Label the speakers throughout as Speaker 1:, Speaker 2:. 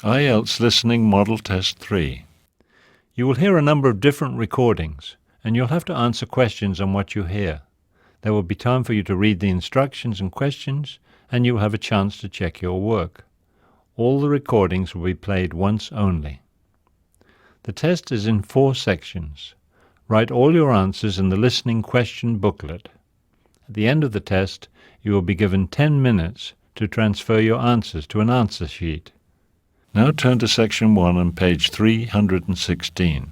Speaker 1: IELTS Listening Model Test 3. You will hear a number of different recordings, and you'll have to answer questions on what you hear. There will be time for you to read the instructions and questions, and you'll have a chance to check your work. All the recordings will be played once only. The test is in 4 sections. Write all your answers in the listening question booklet. At the end of the test, you will be given 10 minutes to transfer your answers to an answer sheet. Now turn to Section 1 on page 316.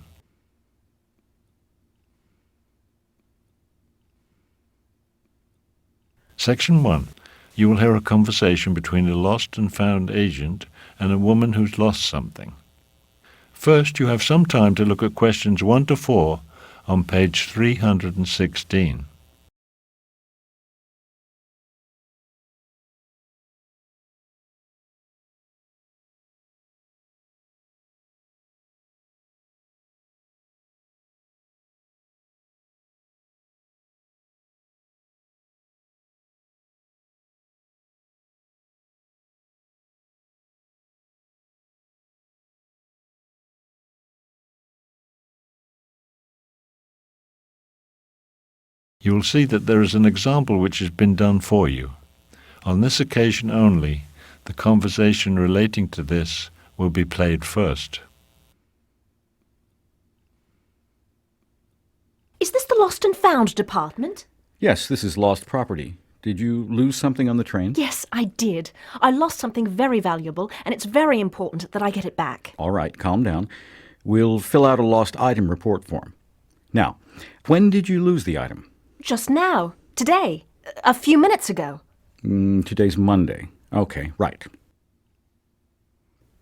Speaker 1: Section 1. You will hear a conversation between a lost and found agent and a woman who's lost something. First, you have some time to look at questions 1 to 4 on page 316. You will see that there is an example which has been done for you. On this occasion only, the conversation relating to this will be played first.
Speaker 2: Is this the Lost and Found department?
Speaker 3: Yes, this is lost property. Did you lose something on the train?
Speaker 2: Yes, I did. I lost something very valuable, and it's very important that I get it back.
Speaker 3: All right, calm down. We'll fill out a lost item report form. Now, when did you lose the item?
Speaker 2: Just now. Today. A few minutes ago.
Speaker 3: Today's Monday. Okay, right.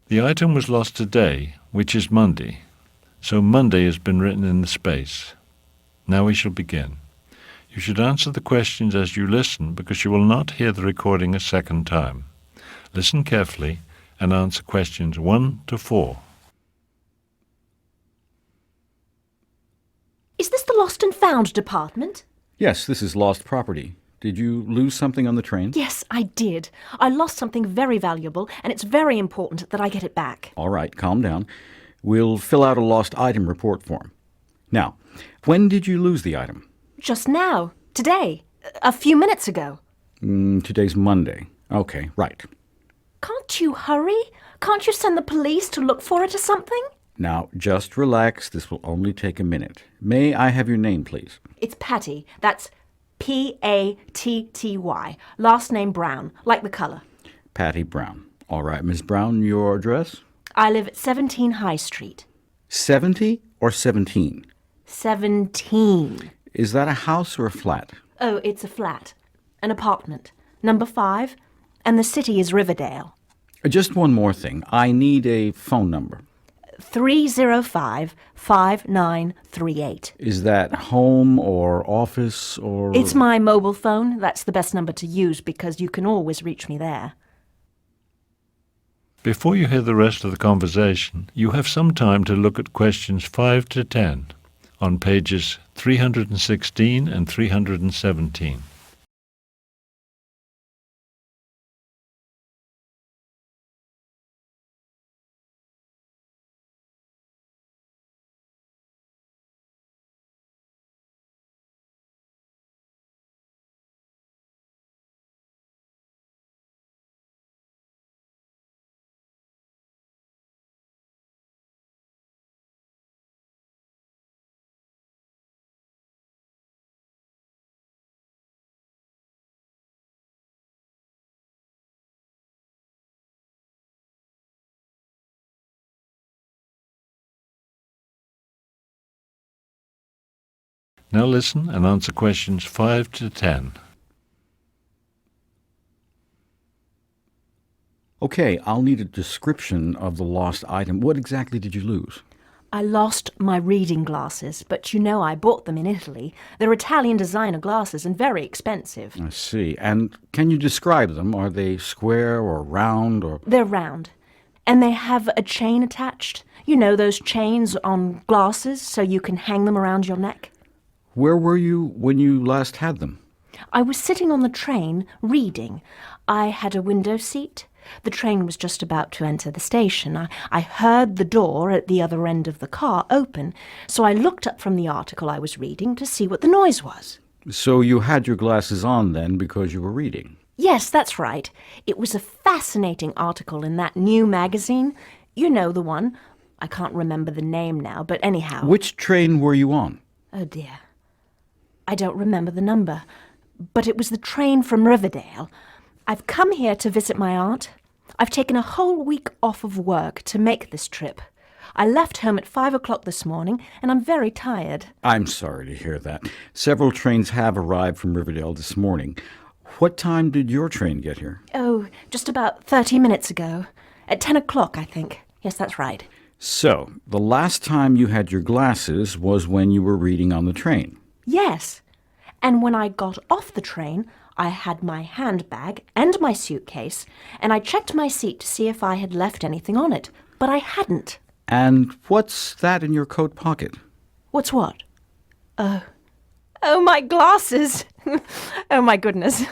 Speaker 1: The item was lost today, which is Monday, so Monday has been written in the space. Now we shall begin. You should answer the questions as you listen because you will not hear the recording a second time. Listen carefully and answer questions 1 to 4.
Speaker 2: Is this the Lost and Found department?
Speaker 3: Yes, this is lost property. Did you lose something on the train?
Speaker 2: Yes, I did. I lost something very valuable, and it's very important that I get it back.
Speaker 3: All right, calm down. We'll fill out a lost item report form. Now, when did you lose the item?
Speaker 2: Just now. Today. A few minutes ago.
Speaker 3: Today's Monday. Okay, right.
Speaker 2: Can't you hurry? Can't you send the police to look for it or something?
Speaker 3: Now, just relax. This will only take a minute. May I have your name, please?
Speaker 2: It's Patty. That's Patty. Last name Brown, like the colour.
Speaker 3: Patty Brown. All right, Miss Brown, your address?
Speaker 2: I live at 17 High Street.
Speaker 3: 70 or 17?
Speaker 2: 17.
Speaker 3: Is that a house or a flat?
Speaker 2: Oh, it's a flat. An apartment. Number 5. And the city is Riverdale.
Speaker 3: Just one more thing. I need a phone number.
Speaker 2: 305-5938.
Speaker 3: Is that home or office or...
Speaker 2: It's my mobile phone. That's the best number to use because you can always reach me there.
Speaker 1: Before you hear the rest of the conversation, you have some time to look at questions 5 to 10 on pages 316 and 317. Now listen and answer questions 5 to 10.
Speaker 3: Okay, I'll need a description of the lost item. What exactly did you lose?
Speaker 2: I lost my reading glasses, but you know I bought them in Italy. They're Italian designer glasses and very expensive.
Speaker 3: I see. And can you describe them? Are they square or round or...
Speaker 2: They're round. And they have a chain attached. You know, those chains on glasses so you can hang them around your neck.
Speaker 3: Where were you when you last had them?
Speaker 2: I was sitting on the train reading. I had a window seat. The train was just about to enter the station. I heard the door at the other end of the car open, so I looked up from the article I was reading to see what the noise was.
Speaker 3: So you had your glasses on then because you were reading?
Speaker 2: Yes, that's right. It was a fascinating article in that new magazine. You know the one. I can't remember the name now, but anyhow.
Speaker 3: Which train were you on?
Speaker 2: Oh dear. I don't remember the number, but it was the train from Riverdale. I've come here to visit my aunt. I've taken a whole week off of work to make this trip. I left home at 5 o'clock this morning, and I'm very tired.
Speaker 3: I'm sorry to hear that. Several trains have arrived from Riverdale this morning. What time did your train get here?
Speaker 2: Oh, just about 30 minutes ago. At 10 o'clock, I think. Yes, that's right.
Speaker 3: So, the last time you had your glasses was when you were reading on the train?
Speaker 2: Yes. And when I got off the train, I had my handbag and my suitcase, and I checked my seat to see if I had left anything on it, but I hadn't.
Speaker 3: And what's that in your coat pocket?
Speaker 2: What's what? Oh, my glasses! Oh, my goodness.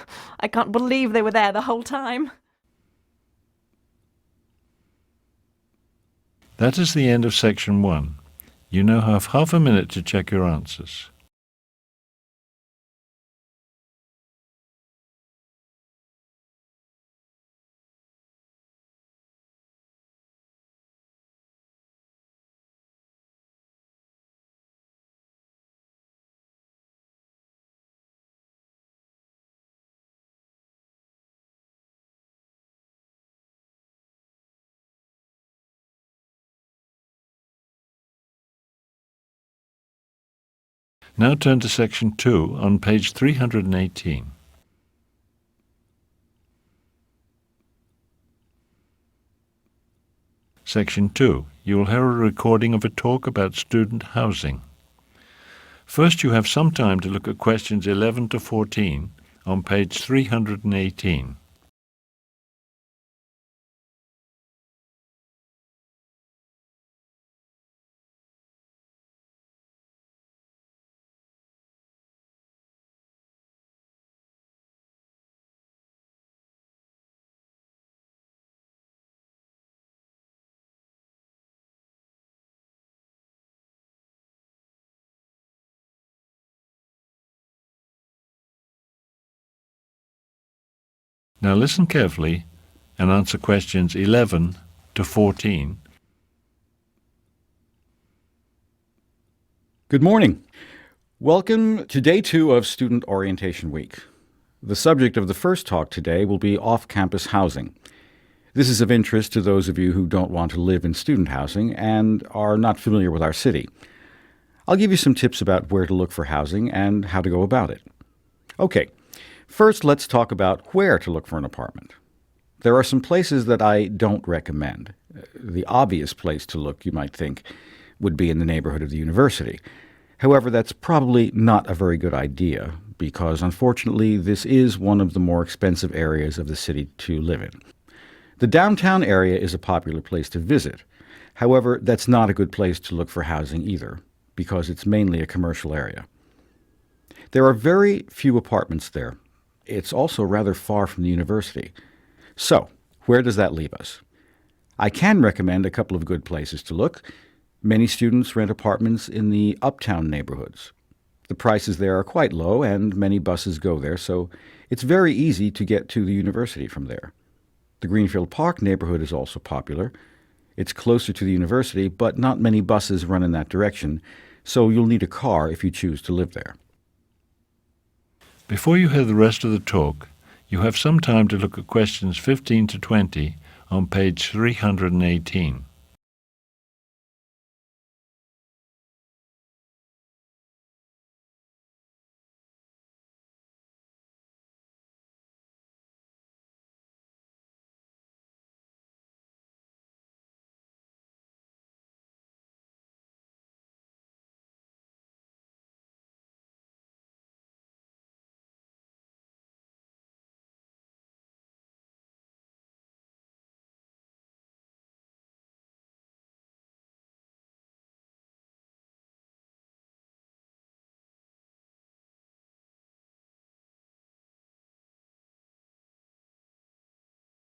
Speaker 2: I can't believe they were there the whole time.
Speaker 1: That is the end of section 1. You now have half a minute to check your answers. Now turn to section 2 on page 318. Section 2. You will hear a recording of a talk about student housing. First, you have some time to look at questions 11 to 14 on page 318. Now listen carefully and answer questions 11 to 14.
Speaker 3: Good morning. Welcome to Day 2 of Student Orientation Week. The subject of the first talk today will be off-campus housing. This is of interest to those of you who don't want to live in student housing and are not familiar with our city. I'll give you some tips about where to look for housing and how to go about it. Okay, first let's talk about where to look for an apartment. There are some places that I don't recommend. The obvious place to look, you might think, would be in the neighborhood of the university. However, that's probably not a very good idea because, unfortunately, this is one of the more expensive areas of the city to live in. The downtown area is a popular place to visit. However, that's not a good place to look for housing either because it's mainly a commercial area. There are very few apartments there. It's also rather far from the university. So, where does that leave us? I can recommend a couple of good places to look. Many students rent apartments in the uptown neighborhoods. The prices there are quite low and many buses go there, so it's very easy to get to the university from there. The Greenfield Park neighborhood is also popular. It's closer to the university, but not many buses run in that direction, so you'll need a car if you choose to live there.
Speaker 1: Before you hear the rest of the talk, you have some time to look at questions 15 to 20 on page 318.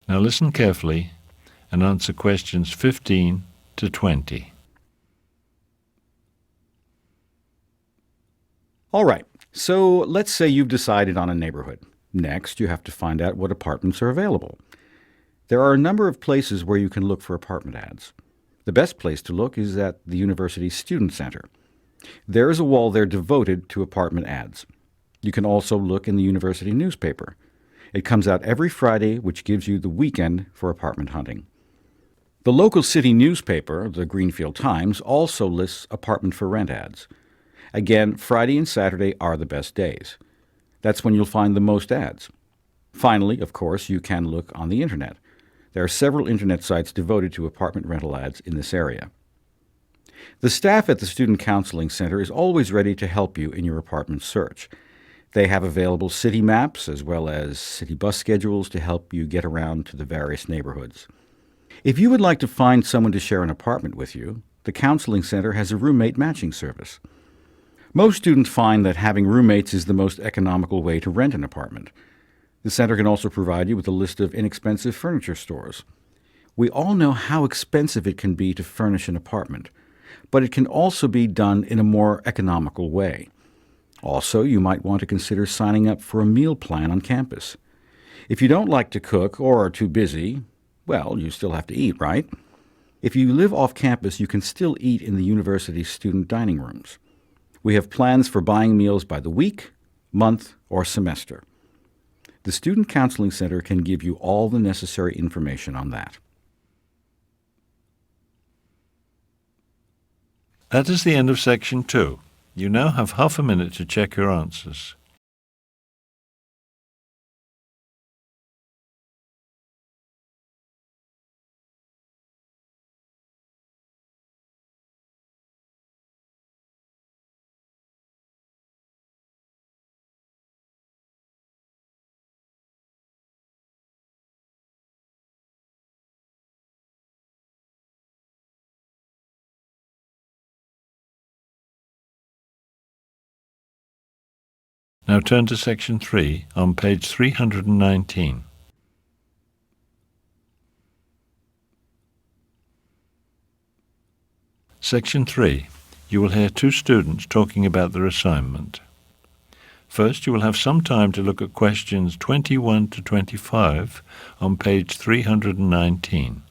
Speaker 1: Now listen carefully and answer questions 15 to 20.
Speaker 3: All right, so let's say you've decided on a neighborhood. Next, you have to find out what apartments are available. There are a number of places where you can look for apartment ads. The best place to look is at the university student center. There is a wall there devoted to apartment ads. You can also look in the university newspaper. It comes out every Friday, which gives you the weekend for apartment hunting. The local city newspaper, the Greenfield Times, also lists apartment for rent ads. Again, Friday and Saturday are the best days. That's when you'll find the most ads. Finally, of course, you can look on the internet. There are several internet sites devoted to apartment rental ads in this area. The staff at the Student Counseling Center is always ready to help you in your apartment search. They have available city maps as well as city bus schedules to help you get around to the various neighborhoods. If you would like to find someone to share an apartment with you, the Counseling Center has a roommate matching service. Most students find that having roommates is the most economical way to rent an apartment. The center can also provide you with a list of inexpensive furniture stores. We all know how expensive it can be to furnish an apartment, but it can also be done in a more economical way. Also, you might want to consider signing up for a meal plan on campus. If you don't like to cook or are too busy, well, you still have to eat, right? If you live off campus, you can still eat in the university's student dining rooms. We have plans for buying meals by the week, month, or semester. The Student Counseling Center can give you all the necessary information on that.
Speaker 1: That is the end of section 2. You now have half a minute to check your answers. Now turn to section 3 on page 319. Section 3. You will hear two students talking about their assignment. First, you will have some time to look at questions 21 to 25 on page 319.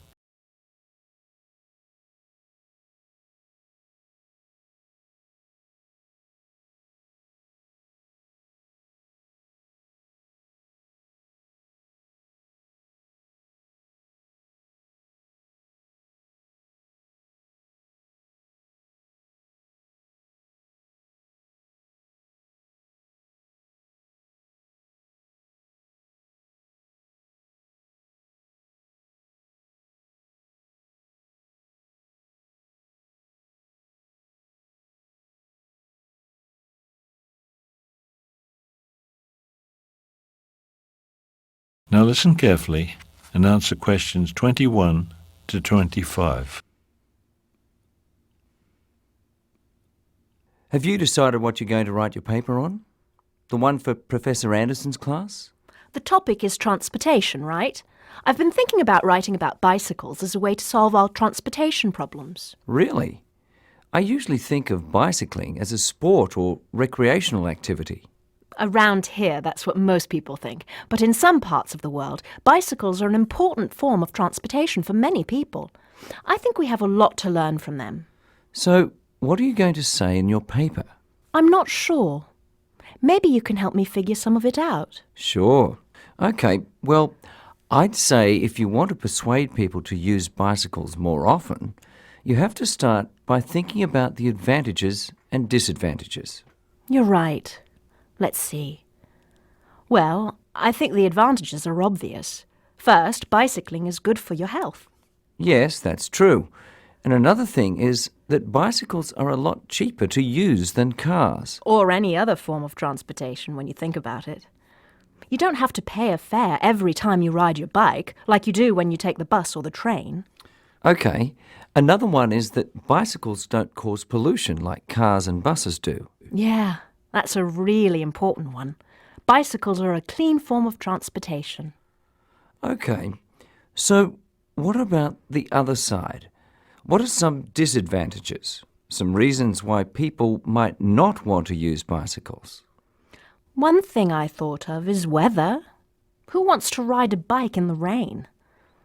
Speaker 1: Now listen carefully and answer questions 21 to 25.
Speaker 4: Have you decided what you're going to write your paper on? The one for Professor Anderson's class?
Speaker 2: The topic is transportation, right? I've been thinking about writing about bicycles as a way to solve our transportation problems.
Speaker 4: Really? I usually think of bicycling as a sport or recreational activity.
Speaker 2: Around here, that's what most people think. But in some parts of the world, bicycles are an important form of transportation for many people. I think we have a lot to learn from them.
Speaker 4: So, what are you going to say in your paper?
Speaker 2: I'm not sure. Maybe you can help me figure some of it out.
Speaker 4: Sure. Okay, well, I'd say if you want to persuade people to use bicycles more often, you have to start by thinking about the advantages and disadvantages.
Speaker 2: You're right. Let's see. Well, I think the advantages are obvious. First, bicycling is good for your health.
Speaker 4: Yes, that's true. And another thing is that bicycles are a lot cheaper to use than cars.
Speaker 2: Or any other form of transportation when you think about it. You don't have to pay a fare every time you ride your bike, like you do when you take the bus or the train.
Speaker 4: Okay. Another one is that bicycles don't cause pollution like cars and buses do.
Speaker 2: Yeah, that's a really important one. Bicycles are a clean form of transportation.
Speaker 4: Okay. So, what about the other side? What are some disadvantages? Some reasons why people might not want to use bicycles?
Speaker 2: One thing I thought of is weather. Who wants to ride a bike in the rain?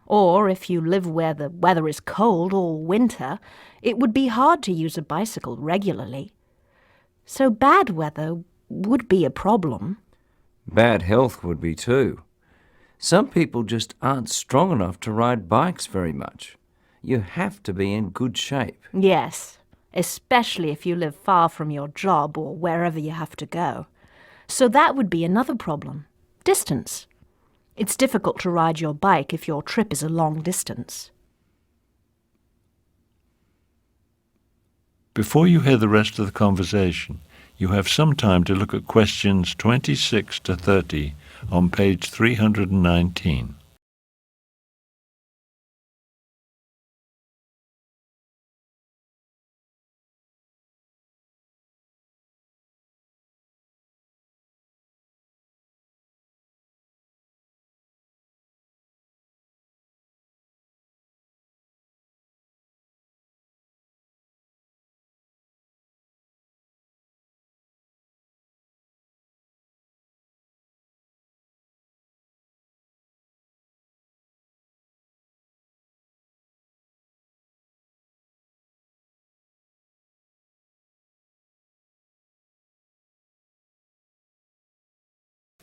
Speaker 2: Or if you live where the weather is cold all winter, it would be hard to use a bicycle regularly. So bad weather would be a problem.
Speaker 4: Bad health would be too. Some people just aren't strong enough to ride bikes very much. You have to be in good shape.
Speaker 2: Yes, especially if you live far from your job or wherever you have to go. So that would be another problem. Distance. It's difficult to ride your bike if your trip is a long distance.
Speaker 1: Before you hear the rest of the conversation, you have some time to look at questions 26 to 30 on page 319.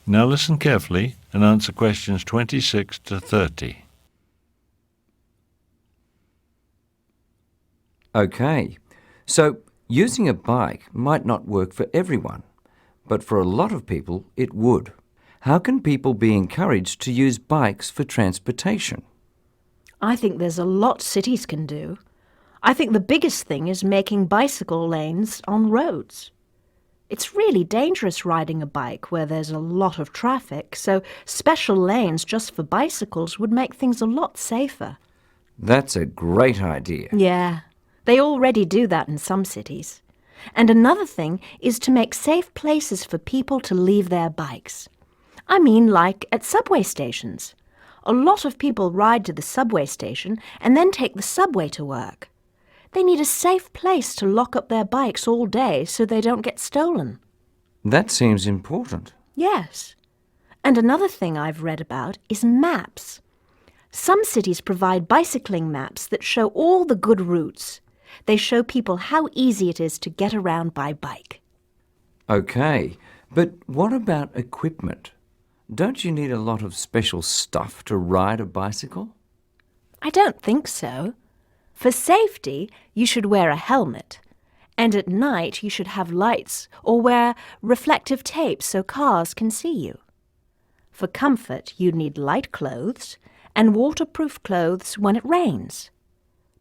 Speaker 1: Now listen carefully and answer questions 26 to 30.
Speaker 4: Okay, so using a bike might not work for everyone, but for a lot of people it would. How can people be encouraged to use bikes for transportation?
Speaker 2: I think there's a lot cities can do. I think the biggest thing is making bicycle lanes on roads. It's really dangerous riding a bike where there's a lot of traffic, so special lanes just for bicycles would make things a lot safer.
Speaker 4: That's a great idea.
Speaker 2: Yeah, they already do that in some cities. And another thing is to make safe places for people to leave their bikes. I mean, like at subway stations. A lot of people ride to the subway station and then take the subway to work. They need a safe place to lock up their bikes all day so they don't get stolen.
Speaker 4: That seems important.
Speaker 2: Yes. And another thing I've read about is maps. Some cities provide bicycling maps that show all the good routes. They show people how easy it is to get around by bike.
Speaker 4: Okay, but what about equipment? Don't you need a lot of special stuff to ride a bicycle?
Speaker 2: I don't think so. For safety, you should wear a helmet. And at night, you should have lights or wear reflective tape so cars can see you. For comfort, you'd need light clothes and waterproof clothes when it rains.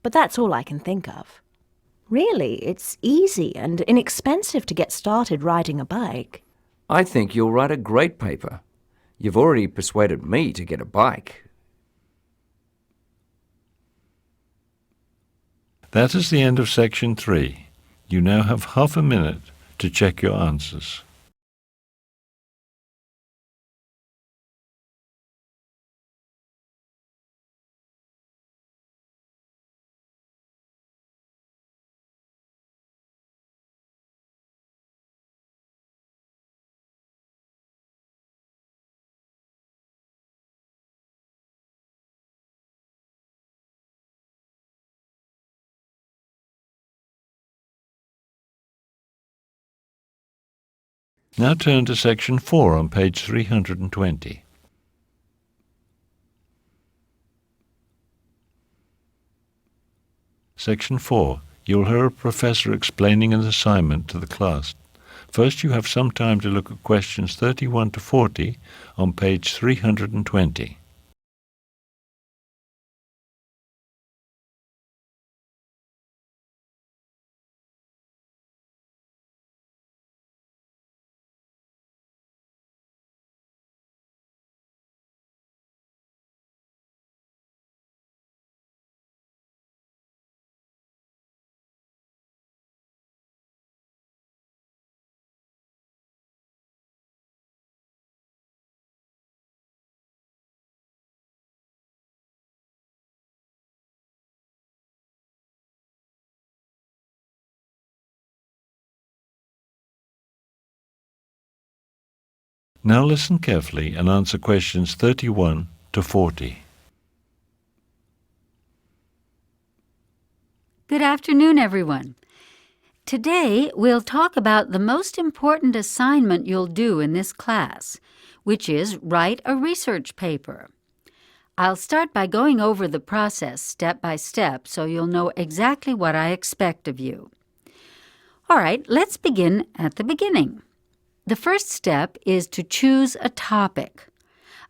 Speaker 2: But that's all I can think of. Really, it's easy and inexpensive to get started riding a bike.
Speaker 4: I think you'll write a great paper. You've already persuaded me to get a bike.
Speaker 1: That is the end of section 3. You now have half a minute to check your answers. Now turn to section 4 on page 320. Section 4. You'll hear a professor explaining an assignment to the class. First, you have some time to look at questions 31 to 40 on page 320. Now listen carefully and answer questions 31 to 40.
Speaker 5: Good afternoon, everyone. Today, we'll talk about the most important assignment you'll do in this class, which is write a research paper. I'll start by going over the process step by step so you'll know exactly what I expect of you. All right, let's begin at the beginning. The first step is to choose a topic.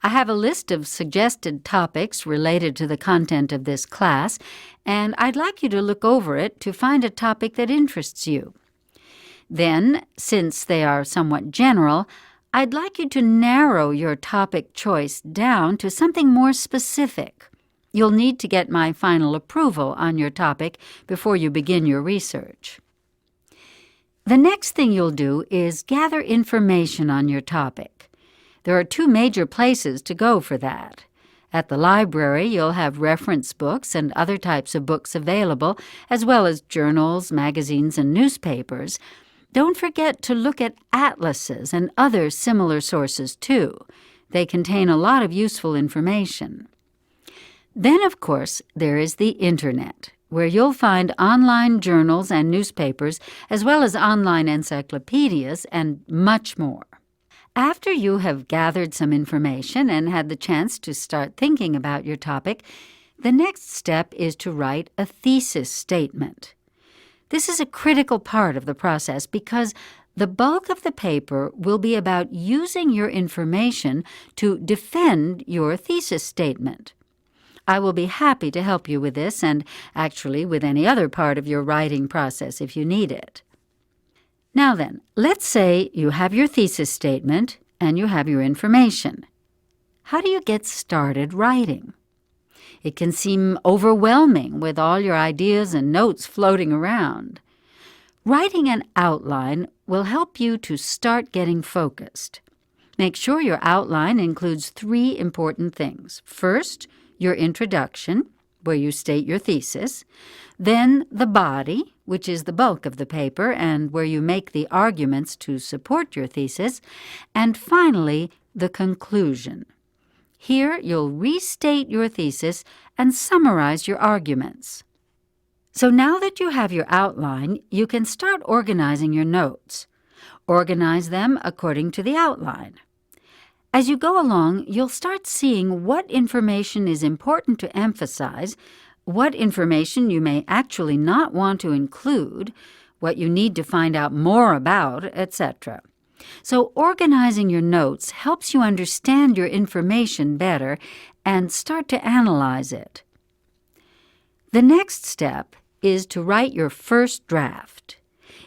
Speaker 5: I have a list of suggested topics related to the content of this class, and I'd like you to look over it to find a topic that interests you. Then, since they are somewhat general, I'd like you to narrow your topic choice down to something more specific. You'll need to get my final approval on your topic before you begin your research. The next thing you'll do is gather information on your topic. There are two major places to go for that. At the library, you'll have reference books and other types of books available, as well as journals, magazines, and newspapers. Don't forget to look at atlases and other similar sources, too. They contain a lot of useful information. Then, of course, there is the Internet, where you'll find online journals and newspapers, as well as online encyclopedias and much more. After you have gathered some information and had the chance to start thinking about your topic, the next step is to write a thesis statement. This is a critical part of the process because the bulk of the paper will be about using your information to defend your thesis statement. I will be happy to help you with this and actually with any other part of your writing process if you need it. Now then, let's say you have your thesis statement and you have your information. How do you get started writing? It can seem overwhelming with all your ideas and notes floating around. Writing an outline will help you to start getting focused. Make sure your outline includes 3 important things. First, your introduction, where you state your thesis, then the body, which is the bulk of the paper and where you make the arguments to support your thesis, and finally, the conclusion. Here, you'll restate your thesis and summarize your arguments. So now that you have your outline, you can start organizing your notes. Organize them according to the outline. As you go along, you'll start seeing what information is important to emphasize, what information you may actually not want to include, what you need to find out more about, etc. So organizing your notes helps you understand your information better and start to analyze it. The next step is to write your first draft.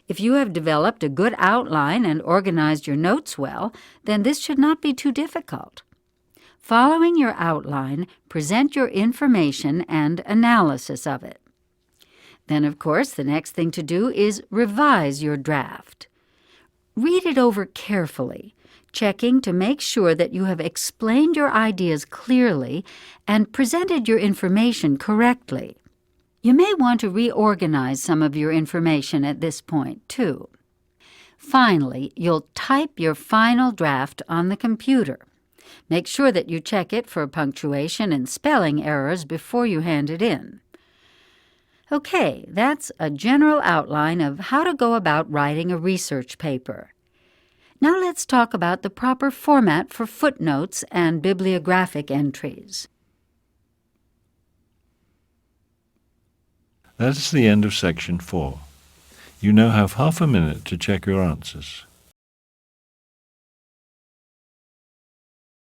Speaker 5: If you have developed a good outline and organized your notes well, then this should not be too difficult. Following your outline, present your information and analysis of it. Then, of course, the next thing to do is revise your draft. Read it over carefully, checking to make sure that you have explained your ideas clearly and presented your information correctly. You may want to reorganize some of your information at this point, too. Finally, you'll type your final draft on the computer. Make sure that you check it for punctuation and spelling errors before you hand it in. Okay, that's a general outline of how to go about writing a research paper. Now let's talk about the proper format for footnotes and bibliographic entries.
Speaker 1: That is the end of section 4. You now have half a minute to check your answers.